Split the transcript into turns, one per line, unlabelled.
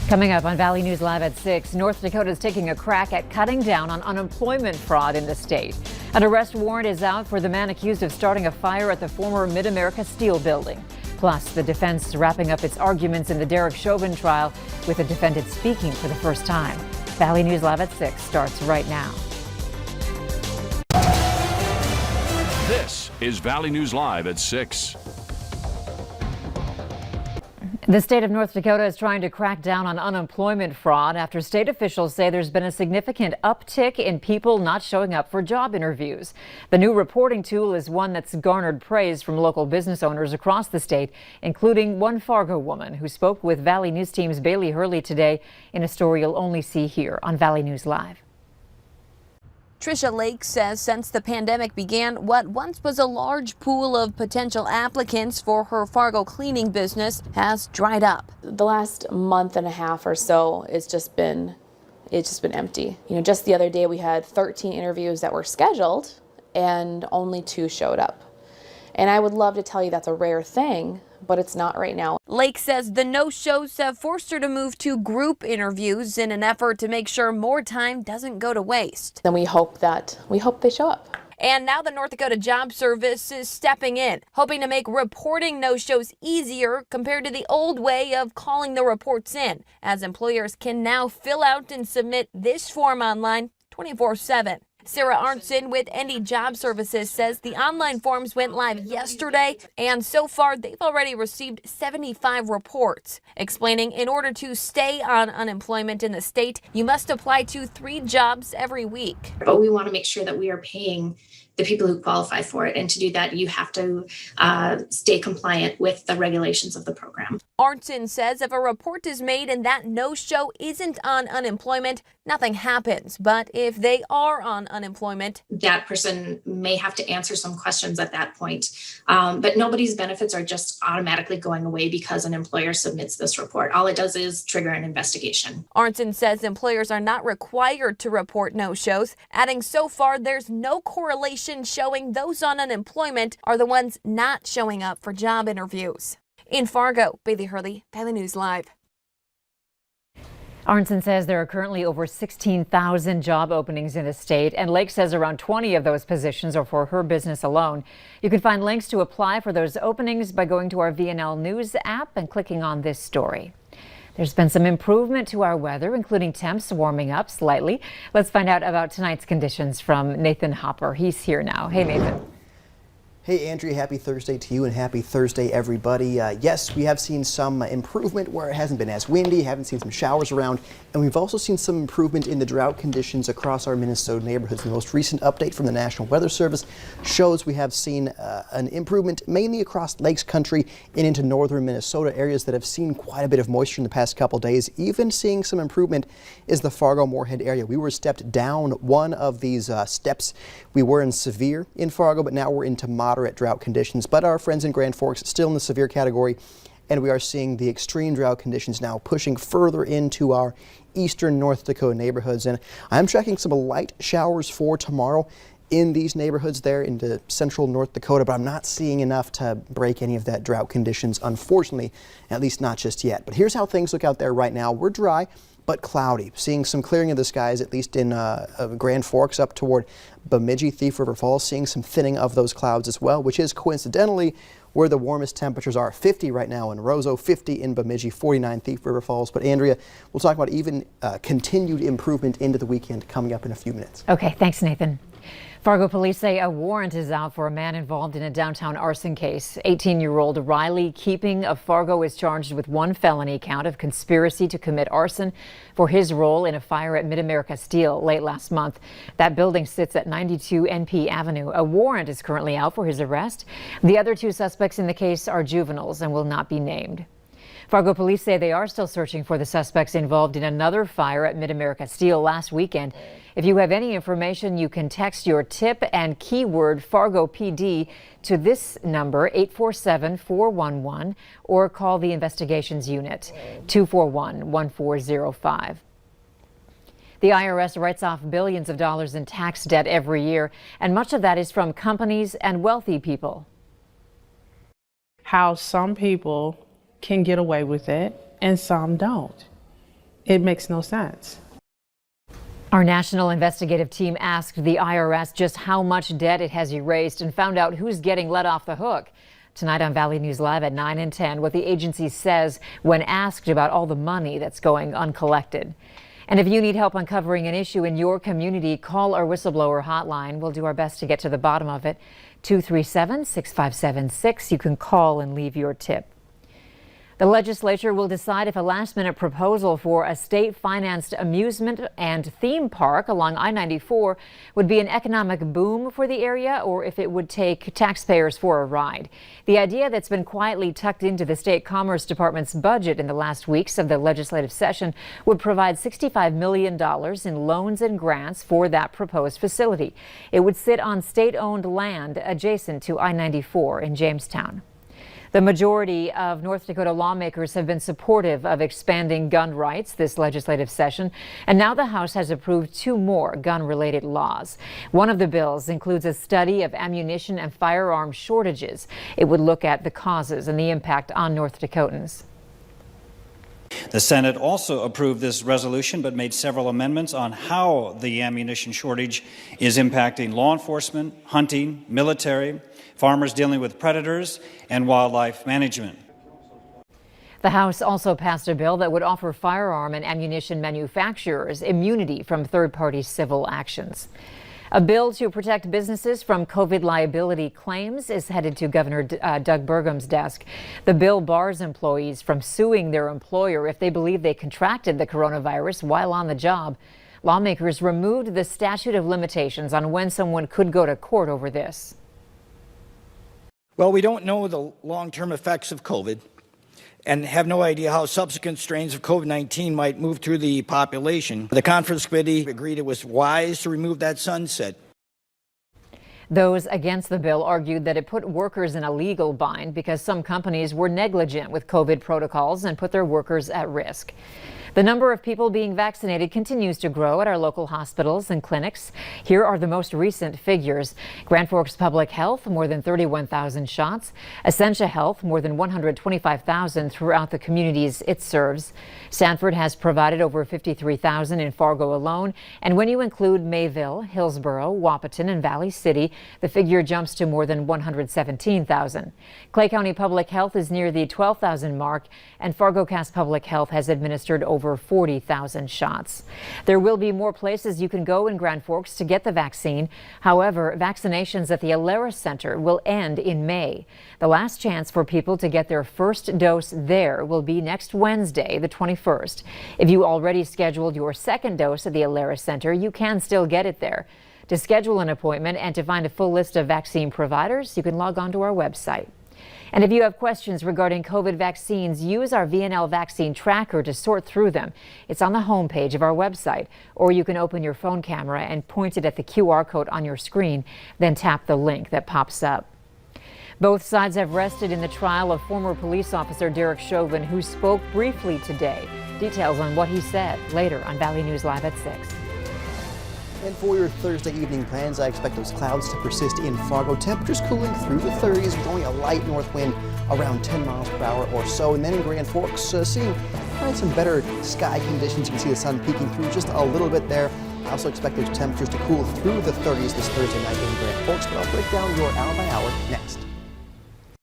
Coming up on Valley News Live at 6, North Dakota is taking a crack at cutting down on unemployment fraud in the state. An arrest warrant is out for the man accused of starting a fire at the former Mid-America Steel building. Plus, the defense wrapping up its arguments in the Derek Chauvin trial with the defendant speaking for the first time. Valley News Live at 6 starts right now.
This is Valley News Live at 6.
The state of North Dakota is trying to crack down on unemployment fraud after state officials say there's been a significant uptick in people not showing up for job interviews. The new reporting tool is one that's garnered praise from local business owners across the state, including one Fargo woman who spoke with Valley News Team's Bailey Hurley today in a story you'll only see here on Valley News Live.
Tricia Lake says since the pandemic began, what once was a large pool of potential applicants for her Fargo cleaning business has dried up.
The last month and a half or so, it's just been empty. You know, just the other day we had 13 interviews that were scheduled and only 2 showed up. And I would love to tell you that's a rare thing, but it's not right now.
Lake says the no-shows have forced her to move to group interviews in an effort to make sure more time doesn't go to waste.
Then we hope they show up.
And now the North Dakota Job Service is stepping in, hoping to make reporting no-shows easier compared to the old way of calling the reports in, as employers can now fill out and submit this form online 24/7. Sarah Arnson with ND Job Services says the online forms went live yesterday, and so far they've already received 75 reports, explaining in order to stay on unemployment in the state, you must apply to 3 jobs every week.
But we want to make sure that we are paying the people who qualify for it. And to do that, you have to stay compliant with the regulations of the program.
Arnson says if a report is made and that no-show isn't on unemployment, nothing happens. But if they are on unemployment,
that person may have to answer some questions at that point. But nobody's benefits are just automatically going away because an employer submits this report. All it does is trigger an investigation.
Arnson says employers are not required to report no-shows, adding so far there's no correlation showing those on unemployment are the ones not showing up for job interviews. In Fargo, Bailey Hurley, Valley News Live.
Arnson says there are currently over 16,000 job openings in the state, and Lake says around 20 of those positions are for her business alone. You can find links to apply for those openings by going to our VNL News app and clicking on this story. There's been some improvement to our weather, including temps warming up slightly. Let's find out about tonight's conditions from Nathan Hopper. He's here now. Hey, Nathan.
Hey, Andrea, happy Thursday to you and happy Thursday, everybody. Yes, we have seen some improvement where it hasn't been as windy, haven't seen some showers around, and we've also seen some improvement in the drought conditions across our Minnesota neighborhoods. The most recent update from the National Weather Service shows we have seen an improvement mainly across Lakes Country and into northern Minnesota, areas that have seen quite a bit of moisture in the past couple days. Even seeing some improvement is the Fargo-Moorhead area. We were stepped down one of these steps. We were in severe in Fargo, but now we're into moderate drought conditions, but our friends in Grand Forks still in the severe category, and we are seeing the extreme drought conditions now pushing further into our eastern North Dakota neighborhoods. And I'm tracking some light showers for tomorrow in these neighborhoods there into central North Dakota, but I'm not seeing enough to break any of that drought conditions, unfortunately, at least not just yet. But here's how things look out there right now. We're dry but cloudy. Seeing some clearing of the skies, at least in Grand Forks up toward Bemidji, Thief River Falls, seeing some thinning of those clouds as well, which is coincidentally where the warmest temperatures are. 50 right now in Roseau, 50 in Bemidji, 49 Thief River Falls. But Andrea, we'll talk about even continued improvement into the weekend coming up in a few minutes.
Okay, thanks, Nathan. Fargo police say a warrant is out for a man involved in a downtown arson case. 18-year-old Riley Keeping of Fargo is charged with 1 felony count of conspiracy to commit arson for his role in a fire at Mid-America Steel late last month. That building sits at 92 NP Avenue. A warrant is currently out for his arrest. The other 2 suspects in the case are juveniles and will not be named. Fargo police say they are still searching for the suspects involved in another fire at Mid-America Steel last weekend. If you have any information, you can text your tip and keyword Fargo PD to this number, 847-411, or call the investigations unit, 241-1405. The IRS writes off billions of dollars in tax debt every year, and much of that is from companies and wealthy people.
How some people can get away with it and some don't. It makes no sense.
Our national investigative team asked the IRS just how much debt it has erased and found out who's getting let off the hook. Tonight on Valley News Live at 9 and 10, what the agency says when asked about all the money that's going uncollected. And if you need help uncovering an issue in your community, call our whistleblower hotline. We'll do our best to get to the bottom of it. 237-6576. You can call and leave your tip. The legislature will decide if a last-minute proposal for a state-financed amusement and theme park along I-94 would be an economic boom for the area or if it would take taxpayers for a ride. The idea that's been quietly tucked into the state Commerce Department's budget in the last weeks of the legislative session would provide $65 million in loans and grants for that proposed facility. It would sit on state-owned land adjacent to I-94 in Jamestown. The majority of North Dakota lawmakers have been supportive of expanding gun rights this legislative session, and now the House has approved 2 more gun-related laws. One of the bills includes a study of ammunition and firearm shortages. It would look at the causes and the impact on North Dakotans.
The Senate also approved this resolution but made several amendments on how the ammunition shortage is impacting law enforcement, hunting, military, farmers dealing with predators, and wildlife management.
The House also passed a bill that would offer firearm and ammunition manufacturers immunity from third-party civil actions. A bill to protect businesses from COVID liability claims is headed to Governor Doug Burgum's desk. The bill bars employees from suing their employer if they believe they contracted the coronavirus while on the job. Lawmakers removed the statute of limitations on when someone could go to court over this.
Well, we don't know the long-term effects of COVID and have no idea how subsequent strains of COVID-19 might move through the population. The conference committee agreed it was wise to remove that sunset.
Those against the bill argued that it put workers in a legal bind because some companies were negligent with COVID protocols and put their workers at risk. The number of people being vaccinated continues to grow at our local hospitals and clinics. Here are the most recent figures. Grand Forks Public Health, more than 31,000 shots. Essentia Health, more than 125,000 throughout the communities it serves. Sanford has provided over 53,000 in Fargo alone. And when you include Mayville, Hillsborough, Wapaton, and Valley City, the figure jumps to more than 117,000. Clay County Public Health is near the 12,000 mark, and Fargo-Cass Public Health has administered over 40,000 shots. There will be more places you can go in Grand Forks to get the vaccine. However, vaccinations at the Alara Center will end in May. The last chance for people to get their first dose there will be next Wednesday, the 21st. If you already scheduled your second dose at the Alara Center, you can still get it there. To schedule an appointment and to find a full list of vaccine providers, you can log on to our website. And if you have questions regarding COVID vaccines, use our VNL vaccine tracker to sort through them. It's on the homepage of our website, or you can open your phone camera and point it at the QR code on your screen, then tap the link that pops up. Both sides have rested in the trial of former police officer Derek Chauvin, who spoke briefly today. Details on what he said later on Valley News Live at 6.
And for your Thursday evening plans, I expect those clouds to persist in Fargo. Temperatures cooling through the 30s with only a light north wind around 10 miles per hour or so. And then in Grand Forks, seeing some better sky conditions. You can see the sun peeking through just a little bit there. I also expect those temperatures to cool through the 30s this Thursday night in Grand Forks. But I'll break down your hour by hour next.